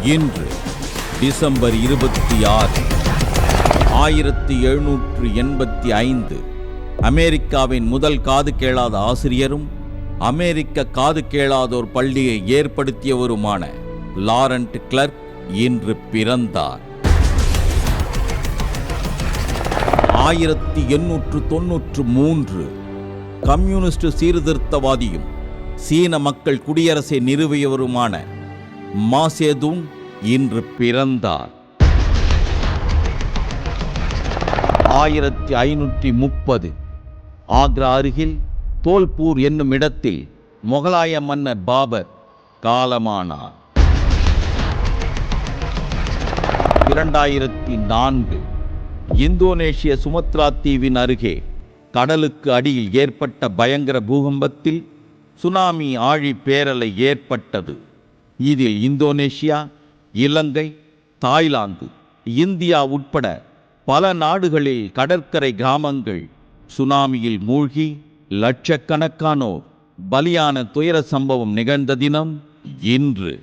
இன்று டிசம்பர் 26, 1785 அமெரிக்காவின் முதல் காது கேளாத ஆசிரியரும் அமெரிக்க காது கேளாதோர் பள்ளியை ஏற்படுத்தியவருமான லாரண்ட் கிளர்க் இன்று பிறந்தார். 1893 கம்யூனிஸ்ட் சீர்திருத்தவாதியும் சீன மக்கள் குடியரசை நிறுவியவருமான மாசேதுங் இன்று பிறந்தார். 1530 ஆக்ரா அருகில் தோல்பூர் என்னும் இடத்தில் முகலாய மன்னர் பாபர் காலமானார். 2004 இந்தோனேஷிய சுமத்ரா தீவின் அருகே கடலுக்கு அடியில் ஏற்பட்ட பயங்கர பூகம்பத்தில் சுனாமி ஆழி பேரலை ஏற்பட்டது. இதில் இந்தோனேஷியா, இலங்கை, தாய்லாந்து, இந்தியா உட்பட பல நாடுகளில் கடற்கரை கிராமங்கள் சுனாமியில் மூழ்கி லட்சக்கணக்கானோர் பலியான துயர சம்பவம் நிகழ்ந்த தினம் இன்று.